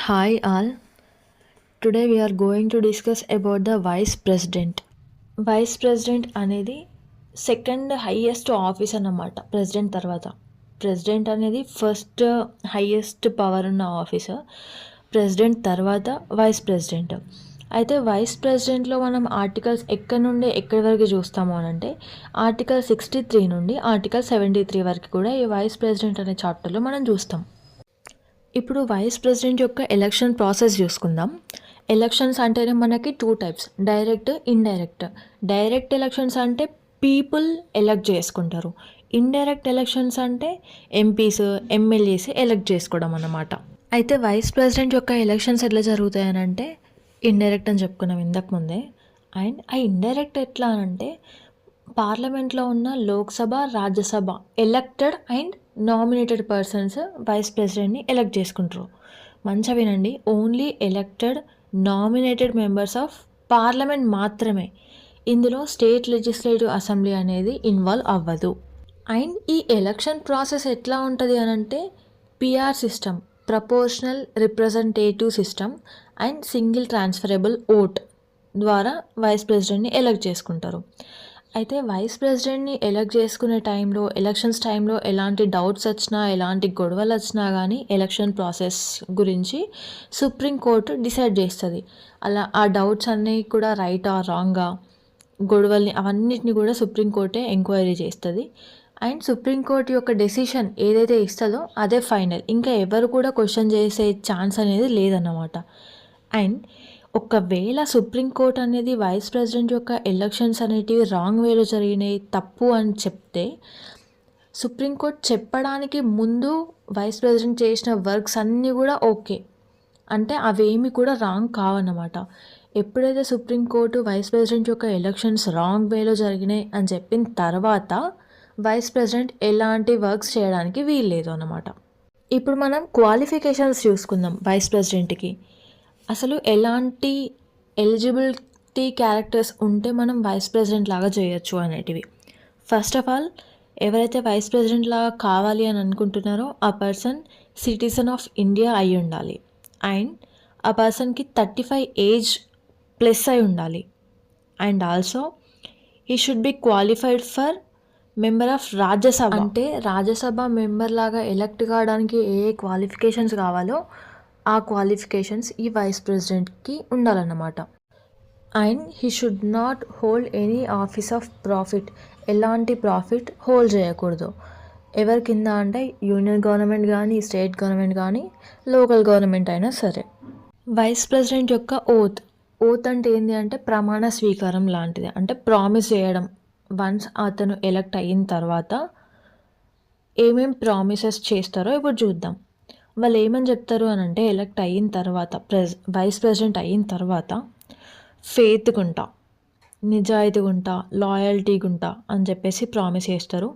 Hi all. Today we are going to discuss about the vice president. Vice president అనేది second highest office అన్నమాట president తర్వాత. President అనేది first highest power ఉన్న officer. President తర్వాత vice president. అయితే vice ప్రెసిడెంట్లో మనం ఆర్టికల్స్ ఎక్కడి నుండి ఎక్కడి వరకు చూస్తాము అని అంటే ఆర్టికల్ 63 నుండి ఆర్టికల్ 73 వరకు కూడా ఈ వైస్ ప్రెసిడెంట్ అనే చాప్టర్లో మనం చూస్తాం. ఇప్పుడు వైస్ ప్రెసిడెంట్ యొక్క ఎలక్షన్ ప్రాసెస్ చూసుకుందాం. ఎలక్షన్స్ అంటేనే మనకి 2 types, direct, indirect. Direct elections అంటే పీపుల్ ఎలక్ట్ చేసుకుంటారు. ఇండైరెక్ట్ ఎలక్షన్స్ అంటే ఎంపీస్, ఎమ్మెల్యేస్ ఎలక్ట్ చేసుకోవడం అన్నమాట. అయితే వైస్ ప్రెసిడెంట్ యొక్క ఎలక్షన్స్ ఎట్లా జరుగుతాయని అంటే ఇండైరెక్ట్ అని చెప్పుకున్నాం ఇంతకు ముందే. అండ్ ఆ ఇండైరెక్ట్ ఎట్లా అంటే పార్లమెంట్లో ఉన్న Lok Sabha, Rajya Sabha elected and nominated persons vice ప్రెసిడెంట్ని ఎలక్ట్ చేసుకుంటారు. మంచిగా వినండి, only elected nominated members of parliament మాత్రమే. ఇందులో స్టేట్ లెజిస్లేటివ్ అసెంబ్లీ అనేది ఇన్వాల్వ్ అవ్వదు. అండ్ ఈ ఎలక్షన్ ప్రాసెస్ ఎట్లా ఉంటుంది అని అంటే PR system, proportional representative system and single transferable vote ద్వారా వైస్ ప్రెసిడెంట్ని ఎలక్ట్ చేసుకుంటారు. అయితే వైస్ ప్రెసిడెంట్ని ఎలక్ట్ చేసుకునే టైంలో, ఎలక్షన్స్ టైంలో ఎలాంటి డౌట్స్ వచ్చినా, ఎలాంటి గొడవలు వచ్చినా కానీ ఎలక్షన్ ప్రాసెస్ గురించి సుప్రీంకోర్టు డిసైడ్ చేస్తుంది. అలా ఆ డౌట్స్ అన్నీ కూడా రైటా రాంగా, గొడవల్ని అవన్నిటిని కూడా సుప్రీంకోర్టే ఎంక్వైరీ చేస్తుంది. అండ్ సుప్రీంకోర్టు యొక్క డెసిషన్ ఏదైతే ఇస్తుందో అదే ఫైనల్. ఇంకా ఎవరు కూడా క్వశ్చన్ చేసే ఛాన్స్ అనేది లేదన్నమాట. అండ్ ఒకవేళ సుప్రీంకోర్టు అనేది వైస్ ప్రెసిడెంట్ యొక్క ఎలక్షన్స్ అనేటివి రాంగ్ వేలో జరిగినాయి, తప్పు అని చెప్తే సుప్రీంకోర్టు చెప్పడానికి ముందు వైస్ ప్రెసిడెంట్ చేసిన వర్క్స్ అన్నీ కూడా ఓకే, అంటే అవేమి కూడా రాంగ్ కావన్నమాట. ఎప్పుడైతే సుప్రీంకోర్టు వైస్ ప్రెసిడెంట్ యొక్క ఎలక్షన్స్ రాంగ్ వేలో జరిగినాయి అని చెప్పిన తర్వాత వైస్ ప్రెసిడెంట్ ఎలాంటి వర్క్స్ చేయడానికి వీల్లేదు అన్నమాట. ఇప్పుడు మనం క్వాలిఫికేషన్స్ చూసుకుందాం వైస్ ప్రెసిడెంట్కి. అసలు ఎలాంటి ఎలిజిబిలిటీ క్యారెక్టర్స్ ఉంటే మనం వైస్ ప్రెసిడెంట్ లాగా చేయొచ్చు అనేటివి. ఫస్ట్ ఆఫ్ ఆల్, ఎవరైతే వైస్ ప్రెసిడెంట్ లాగా కావాలి అని అనుకుంటున్నారో ఆ పర్సన్ సిటిజన్ ఆఫ్ ఇండియా అయి ఉండాలి. అండ్ ఆ పర్సన్కి 35 ఏజ్ ప్లస్ అయి ఉండాలి. అండ్ ఆల్సో ఈ should be qualified for member of Rajya Sabha. అంటే రాజ్యసభ మెంబర్ లాగా ఎలక్ట్ కావడానికి ఏ క్వాలిఫికేషన్స్ కావాలో ఆ క్వాలిఫికేషన్స్ ఈ వైస్ ప్రెసిడెంట్కి ఉండాలన్నమాట. And he should not hold any office of profit. ఎలాంటి ప్రాఫిట్ హోల్డ్ చేయకూడదు. ఎవరి కింద అంటే యూనియన్ గవర్నమెంట్ కానీ, స్టేట్ గవర్నమెంట్ కానీ, లోకల్ గవర్నమెంట్ అయినా సరే. వైస్ ప్రెసిడెంట్ యొక్క ఓత్ అంటే ఏంటి అంటే ప్రమాణ స్వీకారం లాంటిది. అంటే ప్రామిస్ చేయడం. వన్స్ అతను ఎలక్ట్ అయిన తర్వాత ఏమేం ప్రామిసెస్ చేస్తారో ఇప్పుడు చూద్దాం. వాళ్ళు ఏమని చెప్తారు అని అంటే ఎలక్ట్ అయిన తర్వాత, వైస్ ప్రెసిడెంట్ అయిన తర్వాత ఫెయిత్గుంటా, నిజాయితీగుంటా, లాయల్టీగుంటా అని చెప్పేసి ప్రామిస్ చేస్తారు.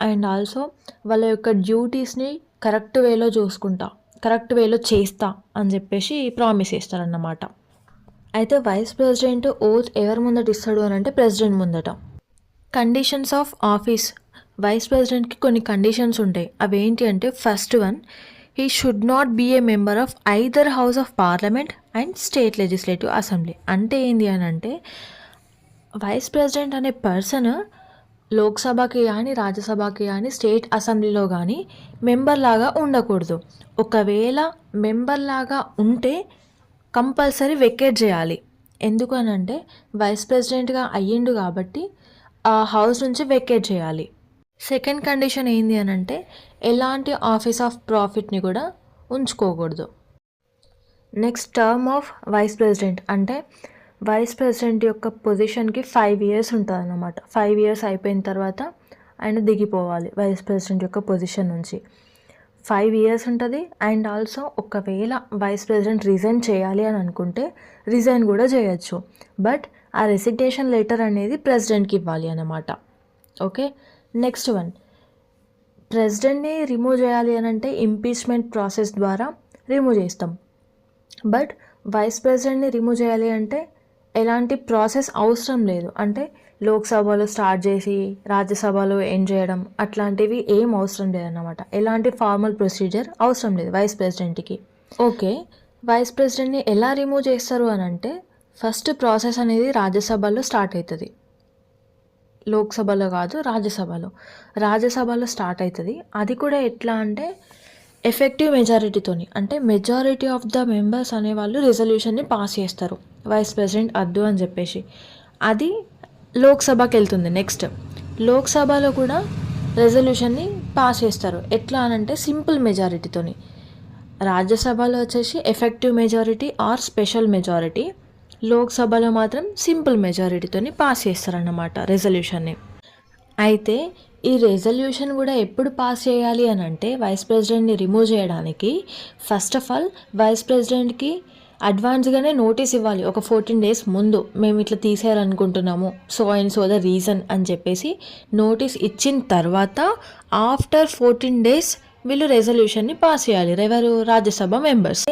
అండ్ ఆల్సో వాళ్ళ యొక్క డ్యూటీస్ని కరెక్ట్ వేలో చూసుకుంటా, కరెక్ట్ వేలో చేస్తా అని చెప్పేసి ప్రామిస్ చేస్తారన్నమాట. అయితే వైస్ ప్రెసిడెంట్ ఓత్ ఎవరి ముందట ఇస్తాడు అని అంటే ప్రెసిడెంట్ ముందట. Conditions of office. వైస్ ప్రెసిడెంట్కి కొన్ని కండిషన్స్ ఉంటాయి. అవేంటి అంటే first one, he should not be a member of either house of parliament and state legislative assembly. అంటే ఏంది అని అంటే వైస్ ప్రెసిడెంట్ అనే పర్సన్ లోక్సభకి కానీ, రాజ్యసభకి కానీ, స్టేట్ అసెంబ్లీలో కానీ మెంబర్ లాగా ఉండకూడదు. ఒకవేళ మెంబర్ లాగా ఉంటే కంపల్సరీ వెకేట్ చేయాలి. ఎందుకు అని అంటే వైస్ ప్రెసిడెంట్గా అయ్యిండు కాబట్టి ఆ హౌస్ నుంచి వెకేట్ చేయాలి. సెకండ్ కండిషన్ ఏంది అని అంటే ఎలాంటి ఆఫీస్ ఆఫ్ ప్రాఫిట్ని కూడా ఉంచుకోకూడదు. Next, term of vice president అంటే వైస్ ప్రెసిడెంట్ యొక్క పొజిషన్కి 5 years ఉంటుంది అన్నమాట. 5 years అయిపోయిన తర్వాత ఆయన దిగిపోవాలి వైస్ ప్రెసిడెంట్ యొక్క పొజిషన్ నుంచి. 5 years ఉంటుంది. అండ్ ఆల్సో ఒకవేళ వైస్ ప్రెసిడెంట్ రిజైన్ చేయాలి అని అనుకుంటే రిజైన్ కూడా చేయొచ్చు. బట్ ఆ రెసిగ్నేషన్ లెటర్ అనేది ప్రెసిడెంట్కి ఇవ్వాలి అన్నమాట. ఓకే. నెక్స్ట్ వన్, ప్రెసిడెంట్ని రిమూవ్ చేయాలి అని అంటే ఇంపీచ్మెంట్ ప్రాసెస్ ద్వారా రిమూవ్ చేస్తాం. బట్ వైస్ ప్రెసిడెంట్ని రిమూవ్ చేయాలి అంటే ఎలాంటి ప్రాసెస్ అవసరం లేదు. అంటే లోక్సభలో స్టార్ట్ చేసి రాజ్యసభలో ఎండ్ చేయడం అట్లాంటివి ఏం అవసరం లేదన్నమాట. ఎలాంటి ఫార్మల్ ప్రొసీజర్ అవసరం లేదు వైస్ ప్రెసిడెంట్కి. ఓకే, వైస్ ప్రెసిడెంట్ని ఎలా రిమూవ్ చేస్తారు అని అంటే ఫస్ట్ ప్రాసెస్ అనేది రాజ్యసభలో స్టార్ట్ అవుతుంది. లోక్సభలో కాదు, రాజ్యసభలో స్టార్ట్ అవుతుంది. అది కూడా ఎట్లా అంటే ఎఫెక్టివ్ మెజారిటీతోని, అంటే మెజారిటీ ఆఫ్ ద మెంబర్స్ అనేవాళ్ళు రిజల్యూషన్ని పాస్ చేస్తారు వైస్ ప్రెసిడెంట్ అద్దు అని చెప్పేసి. అది లోక్సభకి వెళ్తుంది. నెక్స్ట్ లోక్సభలో కూడా రెజల్యూషన్ని పాస్ చేస్తారు. ఎట్లా అనంటే సింపుల్ మెజారిటీతోని. రాజ్యసభలో వచ్చేసి effective majority or special majority, లోక్సభలో మాత్రం సింపుల్ మెజారిటీతోని పాస్ చేస్తారన్నమాట రెజల్యూషన్ని. అయితే ఈ రెజల్యూషన్ కూడా ఎప్పుడు పాస్ చేయాలి అని అంటే వైస్ ప్రెసిడెంట్ని రిమూవ్ చేయడానికి ఫస్ట్ ఆఫ్ ఆల్ వైస్ ప్రెసిడెంట్కి అడ్వాన్స్గానే నోటీస్ ఇవ్వాలి. ఒక 14 days ముందు మేము ఇట్లా తీసేయాలనుకుంటున్నాము, so and so the reason అని చెప్పేసి నోటీస్ ఇచ్చిన తర్వాత ఆఫ్టర్ 14 days వీళ్ళు రెజల్యూషన్ని పాస్ చేయాలి, ఎవరు? రాజ్యసభ మెంబర్స్.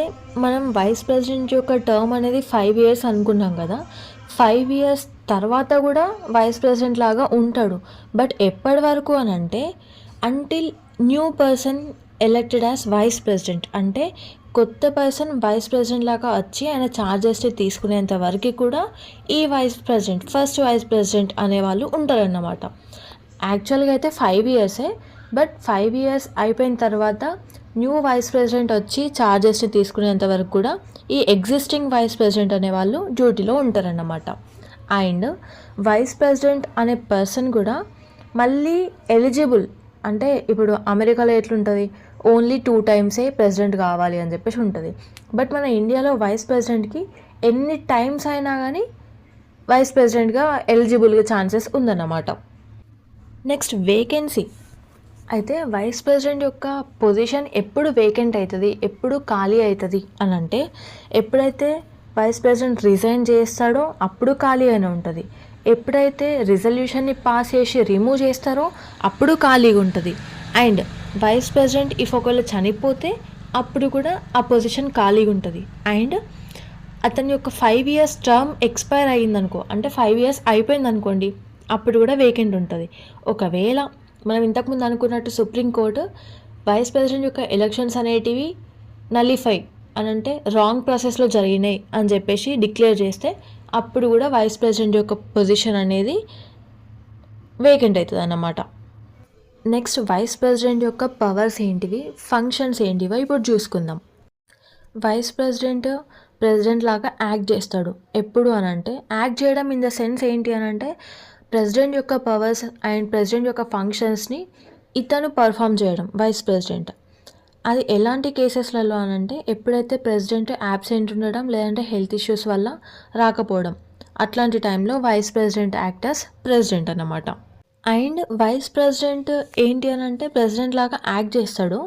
మనం వైస్ ప్రెసిడెంట్ యొక్క టర్మ్ అనేది 5 years అనుకున్నాం కదా. 5 years తర్వాత కూడా వైస్ ప్రెసిడెంట్ లాగా ఉంటాడు. బట్ ఎప్పటి వరకు అని అంటే until new person elected as vice president, అంటే కొత్త పర్సన్ వైస్ ప్రెసిడెంట్ లాగా వచ్చి ఆయన ఛార్జెస్ తీసుకునేంత వరకు కూడా ఈ vice president, first vice president అనేవాళ్ళు ఉంటారన్నమాట. యాక్చువల్గా అయితే 5 years, బట్ 5 years అయిపోయిన తర్వాత న్యూ వైస్ ప్రెసిడెంట్ వచ్చి ఛార్జెస్ని తీసుకునేంత వరకు కూడా ఈ ఎగ్జిస్టింగ్ వైస్ ప్రెసిడెంట్ అనేవాళ్ళు డ్యూటీలో ఉంటారన్నమాట. అండ్ వైస్ ప్రెసిడెంట్ అనే పర్సన్ కూడా మళ్ళీ ఎలిజిబుల్, అంటే ఇప్పుడు అమెరికాలో ఎట్లుంటుంది, ఓన్లీ 2 times ప్రెసిడెంట్ కావాలి అని చెప్పేసి ఉంటుంది. బట్ మన ఇండియాలో వైస్ ప్రెసిడెంట్కి ఎన్ని టైమ్స్ అయినా కానీ వైస్ ప్రెసిడెంట్గా ఎలిజిబుల్గా ఛాన్సెస్ ఉందన్నమాట. Next vacancy. అయితే వైస్ ప్రెసిడెంట్ యొక్క పొజిషన్ ఎప్పుడు వేకెంట్ అవుతుంది, ఎప్పుడు ఖాళీ అవుతుంది అని అంటే ఎప్పుడైతే వైస్ ప్రెసిడెంట్ రిజైన్ చేస్తాడో అప్పుడు ఖాళీ అయిన ఉంటుంది. ఎప్పుడైతే రిజల్యూషన్ని పాస్ చేసి రిమూవ్ చేస్తారో అప్పుడు ఖాళీగా ఉంటుంది. అండ్ వైస్ ప్రెసిడెంట్ ఇఫ్ ఒకవేళ చనిపోతే అప్పుడు కూడా ఆ పొజిషన్ ఖాళీగా ఉంటుంది. అండ్ అతని యొక్క 5 years టర్మ్ ఎక్స్పైర్ అయ్యిందనుకో, అంటే 5 years అయిపోయింది అనుకోండి, అప్పుడు కూడా వేకెంట్ ఉంటుంది. ఒకవేళ మనం ఇంతకుముందు అనుకున్నట్టు సుప్రీంకోర్టు వైస్ ప్రెసిడెంట్ యొక్క ఎలక్షన్స్ అనేటివి నలిఫై అని అంటే రాంగ్ ప్రాసెస్లో జరిగినాయి అని చెప్పేసి డిక్లేర్ చేస్తే అప్పుడు కూడా వైస్ ప్రెసిడెంట్ యొక్క పొజిషన్ అనేది వేకెంట్ అవుతుంది అన్నమాట. నెక్స్ట్ వైస్ ప్రెసిడెంట్ యొక్క పవర్స్ ఏంటివి, ఫంక్షన్స్ ఏంటివో ఇప్పుడు చూసుకుందాం. వైస్ ప్రెసిడెంట్ లాగా యాక్ట్ చేస్తాడు. ఎప్పుడు అని అంటే యాక్ట్ చేయడం ఇన్ ద సెన్స్ ఏంటి అని అంటే ప్రెసిడెంట్ యొక్క పవర్స్ అండ్ ప్రెసిడెంట్ యొక్క ఫంక్షన్స్ని ఇతను పర్ఫామ్ చేయడం వైస్ ప్రెసిడెంట్. అది ఎలాంటి కేసెస్లలో అని అంటే ఎప్పుడైతే ప్రెసిడెంట్ యాబ్సెంట్ ఉండడం లేదంటే హెల్త్ ఇష్యూస్ వల్ల రాకపోవడం, అట్లాంటి టైంలో వైస్ ప్రెసిడెంట్ యాక్టర్స్ ప్రెసిడెంట్ అన్నమాట. అండ్ వైస్ ప్రెసిడెంట్ ఏంటి అని అంటే ప్రెసిడెంట్ లాగా యాక్ట్ చేస్తాడు.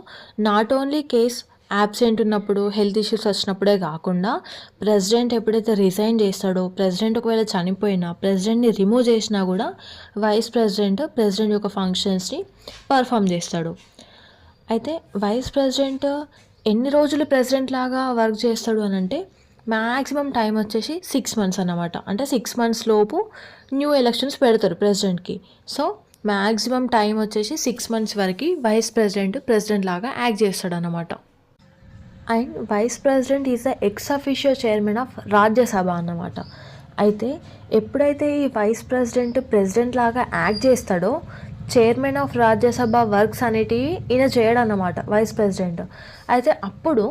నాట్ ఓన్లీ కేస్ యాబ్సెంట్ ఉన్నప్పుడు, హెల్త్ ఇష్యూస్ వచ్చినప్పుడే కాకుండా ప్రెసిడెంట్ ఎప్పుడైతే రిజైన్ చేస్తాడో, ప్రెసిడెంట్ ఒకవేళ చనిపోయినా, ప్రెసిడెంట్ని రిమూవ్ చేసినా కూడా వైస్ ప్రెసిడెంట్ యొక్క ఫంక్షన్స్ని పర్ఫామ్ చేస్తాడు. అయితే వైస్ ప్రెసిడెంట్ ఎన్ని రోజులు ప్రెసిడెంట్ లాగా వర్క్ చేస్తాడు అని అంటే మ్యాక్సిమం టైం వచ్చేసి 6 months అన్నమాట. అంటే 6 months లోపు న్యూ ఎలక్షన్స్ పెడతారు ప్రెసిడెంట్కి. సో మ్యాక్సిమం టైం వచ్చేసి 6 months వరకు వైస్ ప్రెసిడెంట్ లాగా యాక్ట్ చేస్తాడు అన్నమాట. And vice president is the ex officio chairman of Rajya Sabha అన్నమాట. అయితే ఎప్పుడైతే ఈ వైస్ ప్రెసిడెంట్ లాగా యాక్ట్ చేస్తాడో చైర్మన్ ఆఫ్ రాజ్యసభ వర్క్స్ అనేటివి ఈయన చేయడం అన్నమాట వైస్ ప్రెసిడెంట్. అయితే అప్పుడు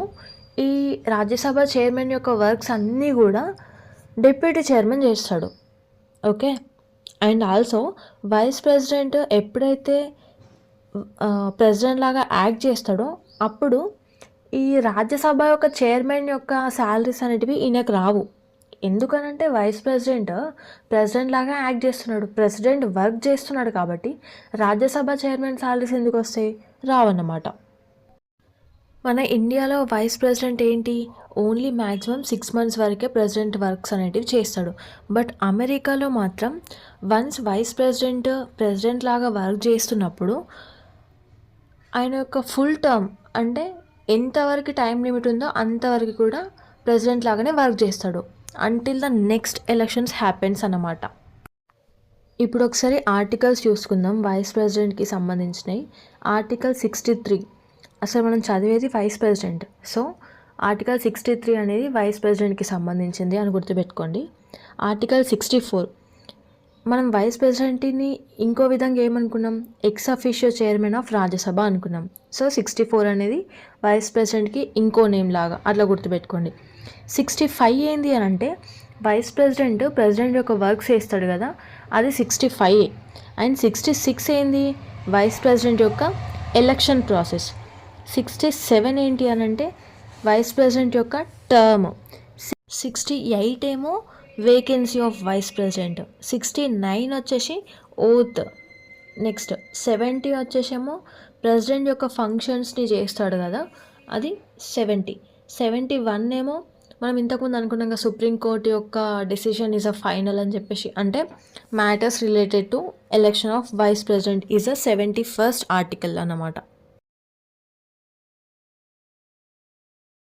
ఈ రాజ్యసభ చైర్మన్ యొక్క వర్క్స్ అన్నీ కూడా డిప్యూటీ చైర్మన్ చేస్తాడు. Okay. And also vice president ఎప్పుడైతే ప్రెసిడెంట్ లాగా యాక్ట్ చేస్తాడో అప్పుడు ఈ రాజ్యసభ యొక్క చైర్మన్ యొక్క శాలరీస్ అనేటివి ఈయనకు రావు. ఎందుకనంటే వైస్ ప్రెసిడెంట్ లాగా యాక్ట్ చేస్తున్నాడు, ప్రెసిడెంట్ వర్క్ చేస్తున్నాడు కాబట్టి రాజ్యసభ చైర్మన్ శాలరీస్ ఎందుకు వస్తాయి? రావన్నమాట. మన ఇండియాలో వైస్ ప్రెసిడెంట్ ఏంటి, ఓన్లీ మ్యాక్సిమం 6 months వరకే ప్రెసిడెంట్ వర్క్స్ అనేటివి చేస్తాడు. బట్ అమెరికాలో మాత్రం వన్స్ వైస్ ప్రెసిడెంట్ లాగా వర్క్ చేస్తున్నప్పుడు ఆయన యొక్క ఫుల్ టర్మ్, అంటే ఎంతవరకు టైం లిమిట్ ఉందో అంతవరకు కూడా ప్రెసిడెంట్ లాగానే వర్క్ చేస్తాడు until the next elections happens అన్నమాట. ఇప్పుడు ఒకసారి ఆర్టికల్స్ చూసుకుందాం వైస్ ప్రెసిడెంట్కి సంబంధించినవి. ఆర్టికల్ 63 అసలు మనం చదివేది వైస్ ప్రెసిడెంట్. సో ఆర్టికల్ 63 అనేది వైస్ ప్రెసిడెంట్కి సంబంధించింది అని గుర్తుపెట్టుకోండి. ఆర్టికల్ 64 మనం వైస్ ప్రెసిడెంట్ని ఇంకో విధంగా ఏమనుకున్నాం, ex officio chairman of Rajya Sabha అనుకున్నాం. సో 64 అనేది వైస్ ప్రెసిడెంట్కి ఇంకో నేమ్ లాగా అట్లా గుర్తుపెట్టుకోండి. 65 ఏంది అని అంటే వైస్ ప్రెసిడెంట్ యొక్క వర్క్స్ చేస్తాడు కదా, అది 65. అండ్ 66 ఏంది, వైస్ ప్రెసిడెంట్ యొక్క ఎలక్షన్ ప్రాసెస్. 67 ఏంటి అని అంటే వైస్ ప్రెసిడెంట్ యొక్క టర్మ్. 68 ఏమో వేకెన్సీ ఆఫ్ వైస్ ప్రెసిడెంట్. 69 వచ్చేసి ఓత్. నెక్స్ట్ 70 వచ్చేసేమో ప్రెసిడెంట్ యొక్క ఫంక్షన్స్ని చేస్తాడు కదా, అది 70. 71 ఏమో మనం ఇంతకుముందు అనుకున్నాం కదా, సుప్రీంకోర్టు యొక్క డెసిషన్ ఈజ్ అ ఫైనల్ అని చెప్పేసి, అంటే matters related to election of vice president is a 71st article అన్నమాట.